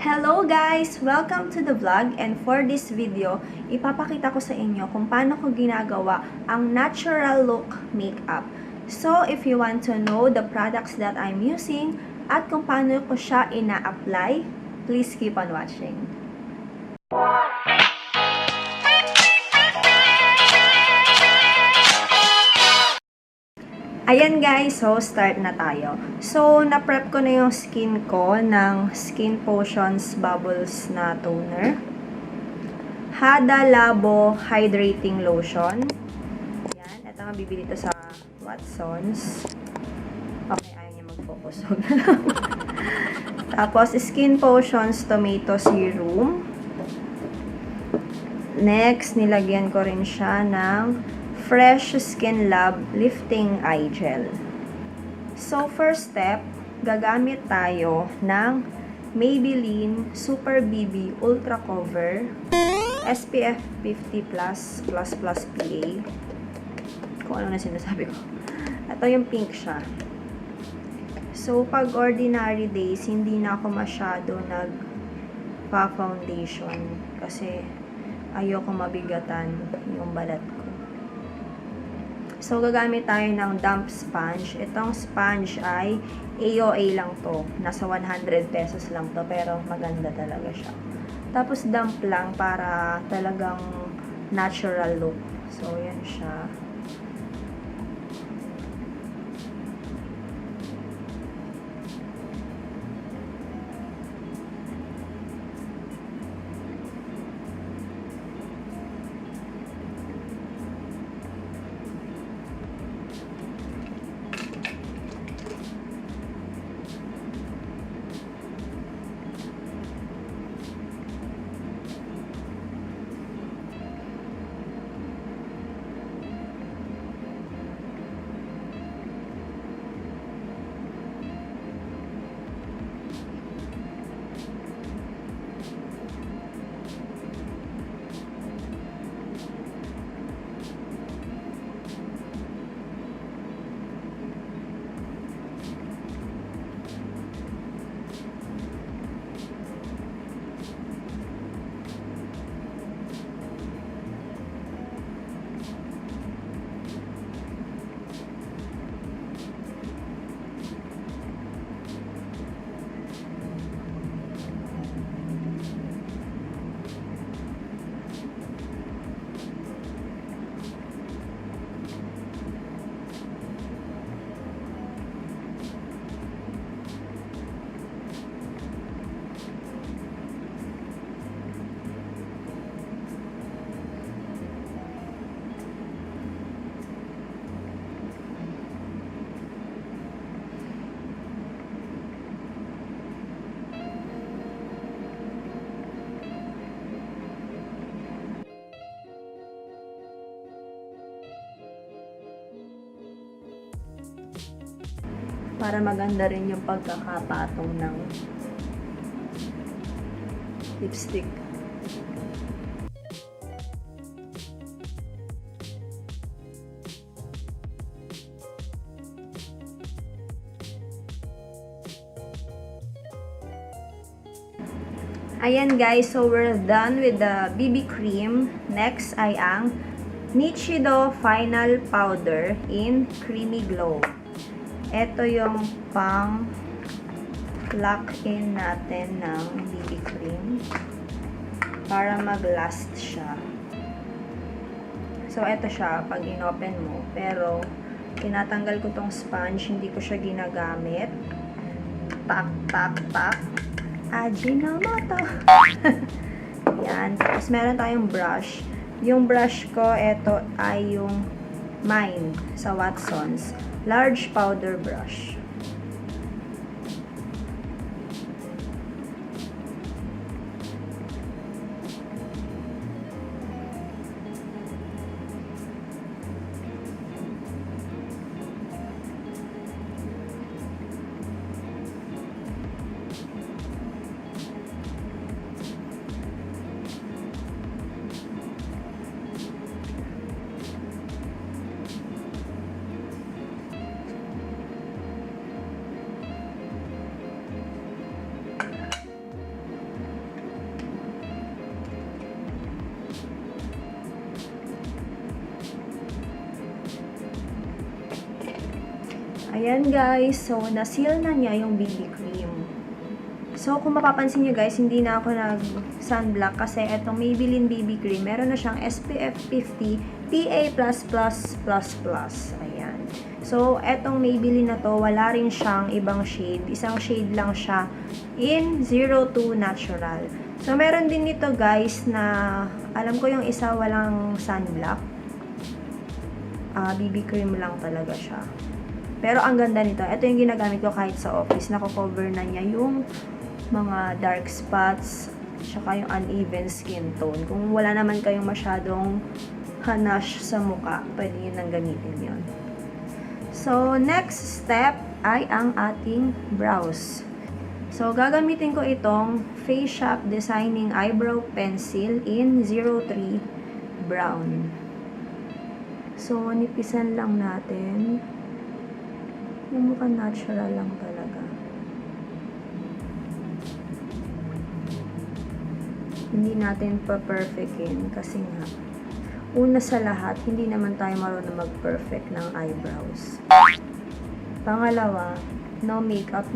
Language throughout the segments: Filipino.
Hello guys! Welcome to the vlog, and for this video, ipapakita ko sa inyo kung paano ko ginagawa ang natural look makeup. So, if you want to know the products that I'm using at kung paano ko siya ina-apply, please keep on watching. Ayan guys, so start na tayo. So, na-prep ko na yung skin ko ng Skin Potions Bubbles na toner. Hada Labo Hydrating Lotion. Yan, ito mabibili to sa Watsons. Okay, ayaw niya mag-focus. Tapos, Skin Potions Tomato Serum. Next, nilagyan ko rin siya ng Fresh Skin Lab Lifting Eye Gel. So, first step, gagamit tayo ng Maybelline Super BB Ultra Cover SPF 50++++++++++. Kung ano na sinasabi ko. Ito yung pink siya. So, pag ordinary days, hindi na ako masyado nag-foundation kasi ayoko mabigatan yung balat ko. So, gagamit tayo ng damp sponge. Itong sponge ay AOA lang to. Nasa 100 pesos lang to, pero maganda talaga siya. Tapos, damp lang para talagang natural look. So, yan siya. Para maganda rin yung pagkakapatong ng lipstick. Ayan guys, so we're done with the BB cream. Next ay ang Eyeshadow Final Powder in Creamy Glow. Ito yung pang lock in natin ng BB cream para mag-last siya. So, ito siya pag in-open mo. Pero, tinatanggal ko tong sponge. Hindi ko siya ginagamit. Tak, tak, tak. Ajinomoto. Yan. Tapos, meron tayong brush. Yung brush ko, ito ay yung mine sa Watsons. Large powder brush. Ayan guys, so na-seal na niya yung BB cream. So kung mapapansin nyo guys, hindi na ako nag-sunblock kasi etong Maybelline BB cream, meron na siyang SPF 50 PA+++++. Ayan. So etong Maybelline na to, wala rin siyang ibang shade. Isang shade lang siya in 02 Natural. So meron din nito guys na, alam ko yung isa walang sunblock. BB cream lang talaga siya. Pero ang ganda nito. Ito yung ginagamit ko kahit sa office. Nako-cover na niya yung mga dark spots, tsaka yung uneven skin tone. Kung wala naman kayong masyadong hanash sa mukha, pwede yun nang gamitin yun. So, next step ay ang ating brows. So, gagamitin ko itong Face Shop Designing Eyebrow Pencil in 03 Brown. So, nipisan lang natin. Yung mukhang natural lang talaga. Hindi natin pa-perfectin kasi nga, una sa lahat, hindi naman tayo marunong mag-perfect ng eyebrows. Pangalawa, no makeup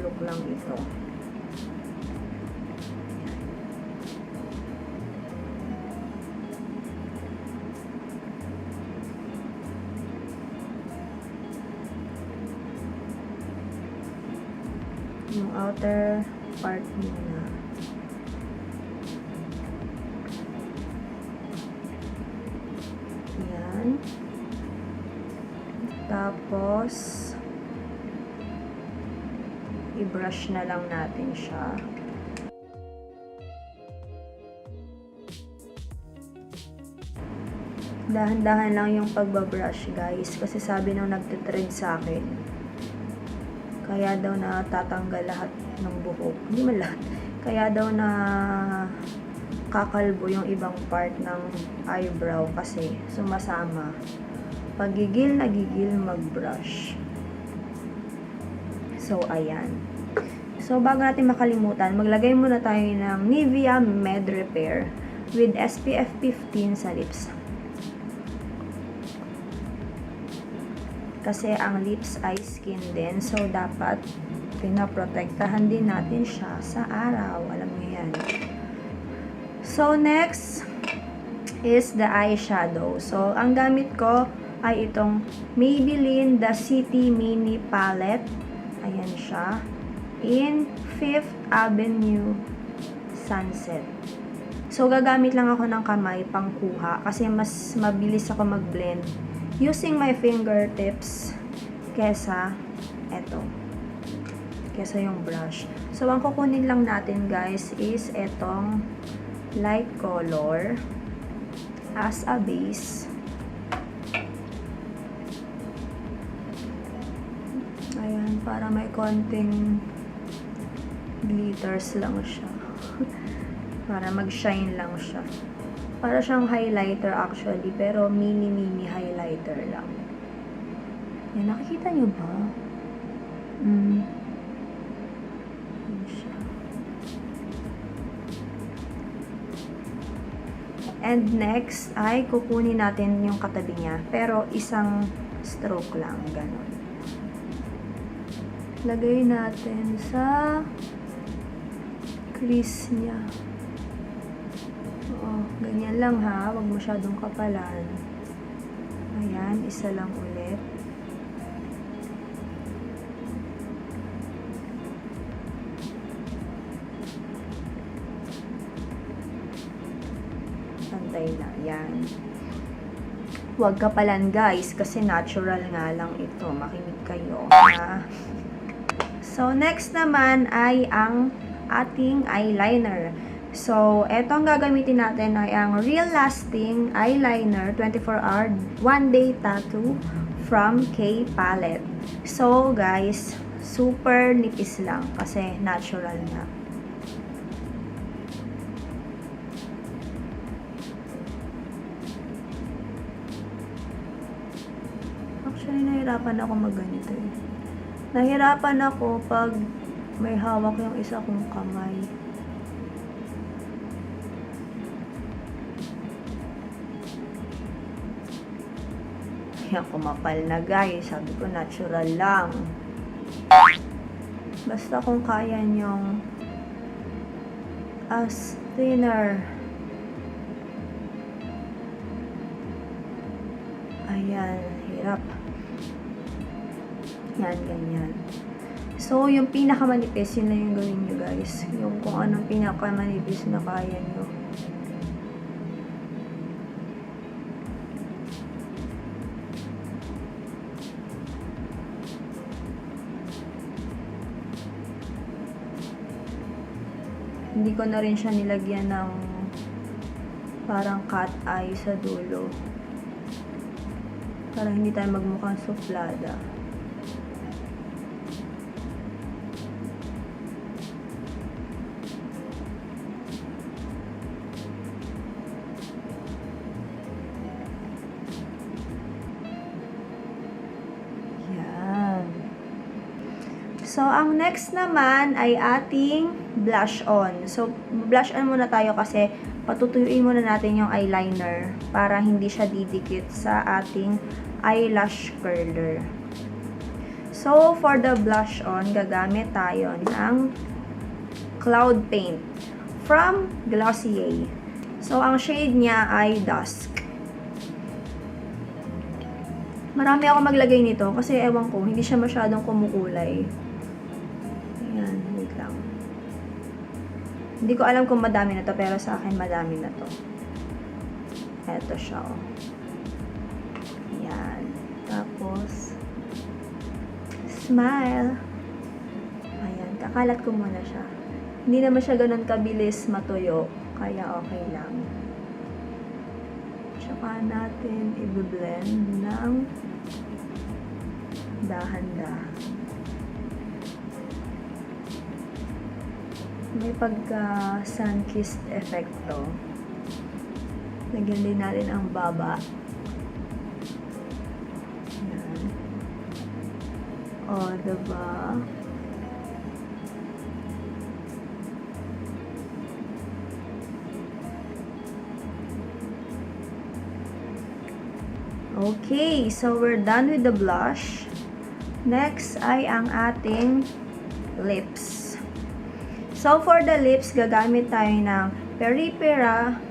look lang ito. Yung outer part muna. Yan. Tapos, i-brush na lang natin siya. Dahan-dahan lang yung pagbabrush guys, kasi sabi nung nagtitrend sa akin, kaya daw na tatanggal lahat ng buhok. Hindi man lahat. Kaya daw na kakalbo yung ibang part ng eyebrow kasi sumasama. Pagigil na gigil mag-brush. So, ayan. So, bago natin makalimutan, maglagay muna tayo ng Nivea Med Repair with SPF 15 sa lips. Kasi ang lips ay skin din. So, dapat pinaprotektahan din natin siya sa araw. Alam niyo yan. So, next is the eyeshadow. So, ang gamit ko ay itong Maybelline The City Mini Palette. Ayan siya. In 5th Avenue Sunset. So, gagamit lang ako ng kamay pangkuha kasi mas mabilis ako mag-blend using my fingertips kesa yung brush. So, ang kukunin lang natin guys is etong light color as a base. Ayan, para may konting glitters lang siya. Para mag-shine lang siya. Para siyang highlighter actually, pero mini highlighter lang. Yan, nakikita nyo ba? Yan siya. And next ay kukunin natin yung katabi niya, pero isang stroke lang, ganun. Lagay natin sa crease niya. Ganyan lang ha, wag masyadong kapalan. Ayan, isa lang ulit. Pantay na, yan. Wag kapalan guys, kasi natural nga lang ito. Makinig kayo ha. So, next naman ay ang ating eyeliner. So, etong gagamitin natin ay ang Real Lasting Eyeliner 24-hour 1-day tattoo from K Palette. So, guys, super nipis lang kasi natural na. Actually, nahirapan ako magganito eh. Nahirapan ako pag may hawak yung isa kong kamay. Ayan, kumapal na guys. Sabi ko, natural lang. Basta kung kaya nyong as thinner. Ayan, hirap. Yan, ganyan. So, yung pinakamanipis, yun lang yung gawin nyo guys. Yung kung anong pinakamanipis na kaya nyo. Hindi ko na rin siya nilagyan ng parang cat eye sa dulo. Para hindi tayo magmukhang suplada. So, ang next naman ay ating blush on. So, blush on muna tayo kasi patutuyuin muna natin yung eyeliner para hindi siya didikit sa ating eyelash curler. So, for the blush on, gagamit tayo ng Cloud Paint from Glossier. So, ang shade niya ay Dusk. Marami ako maglagay nito kasi ewan ko, hindi siya masyadong kumukulay. Ayan, wait lang. Hindi ko alam kung madami na to, pero sa akin madami na to. Eto siya, oh. Ayan. Tapos, smile. Ayan, kakalat ko muna siya. Hindi naman siya ganun kabilis matuyo, kaya okay lang. Tsaka natin i-blend ng dahan-dahan. May pagka sun-kissed effect to. Lagyan din natin ang baba. Ayan. O, diba? Okay, so we're done with the blush. Next ay ang ating lips. So, for the lips, gagamit tayo ng Peripera,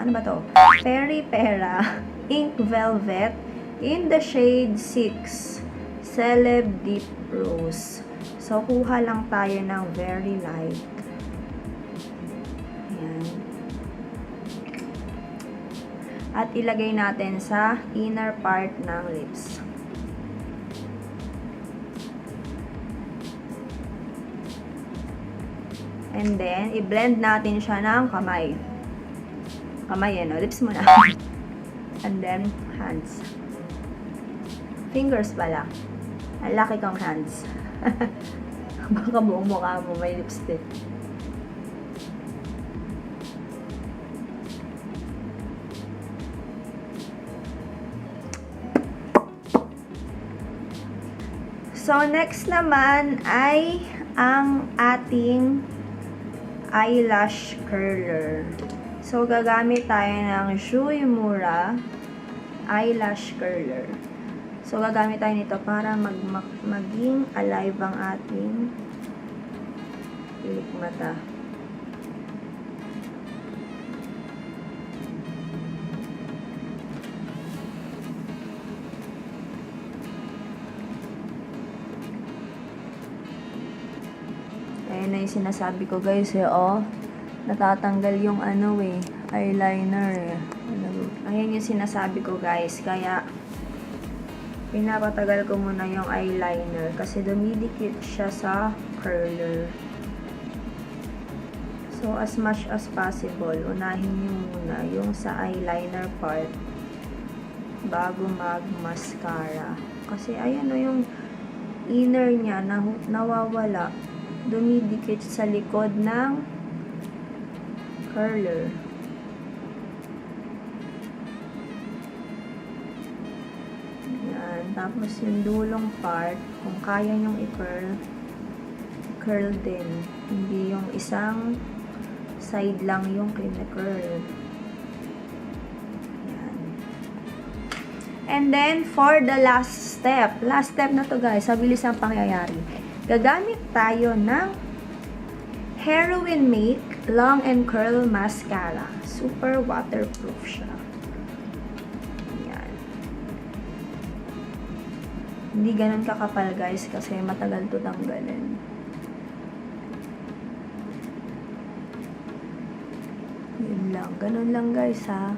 ano ba to? Peripera Ink Velvet in the shade 6, Celeb Deep Rose. So, kuha lang tayo ng very light. Ayan. At ilagay natin sa inner part ng lips. And then, i-blend natin siya ng kamay. Kamay yan, no? Lips muna. And then, hands. Fingers pala. Ang laki kong hands. Baka buong mukha mo may lipstick. So, next naman ay ang ating eyelash curler. So, gagamit tayo ng Shui Mura eyelash curler. So, gagamit tayo nito para maging alive ang ating pilik mata. Ayan na yung sinasabi ko guys eh, oh. Natatanggal yung ano eh, eyeliner eh. Ayan yung sinasabi ko guys, kaya pinapatagal ko muna yung eyeliner kasi dumidikit siya sa curler. So, as much as possible, unahin nyo muna yung sa eyeliner part bago mag-mascara. Kasi ayan o yung inner niya nawawala. Dumidikit sa likod ng curler. Yan. Tapos yung dulong part, kung kaya nyong i-curl din. Hindi yung isang side lang yung kine-curl. Yan. And then, for the last step na to guys, mabilis ang pangyayari. Gagamit tayo ng Heroin Make Long and Curl Mascara. Super waterproof siya. Yan. Hindi ganun kakapal guys kasi matagal to tanggalin. Yun lang. Ganun lang guys ha.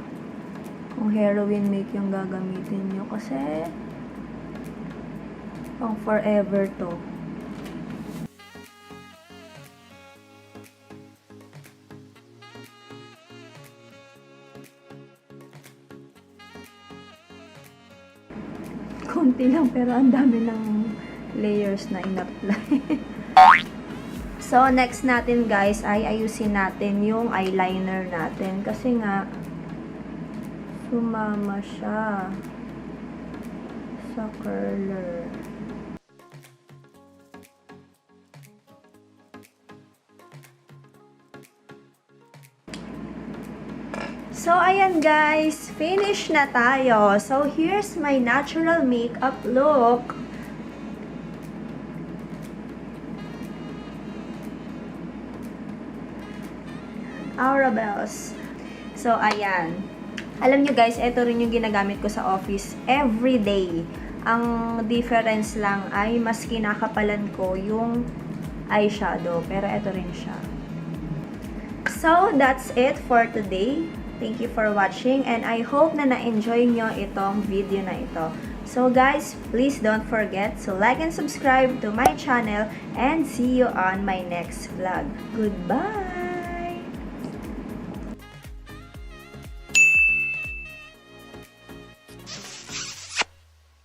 Kung Heroin Make yung gagamitin nyo kasi pang forever to. Konti lang pero ang dami ng layers na in-apply. So, next natin guys ay ayusin natin yung eyeliner natin kasi nga sumama siya sa curler. So, ayan guys, finish na tayo. So, here's my natural makeup look. Aura Bells. So, ayan. Alam nyo guys, ito rin yung ginagamit ko sa office every day. Ang difference lang ay mas kinakapalan ko yung eyeshadow. Pero ito rin siya. So, that's it for today. Thank you for watching and I hope na na-enjoy nyo itong video na ito. So guys, please don't forget to like and subscribe to my channel and see you on my next vlog. Goodbye!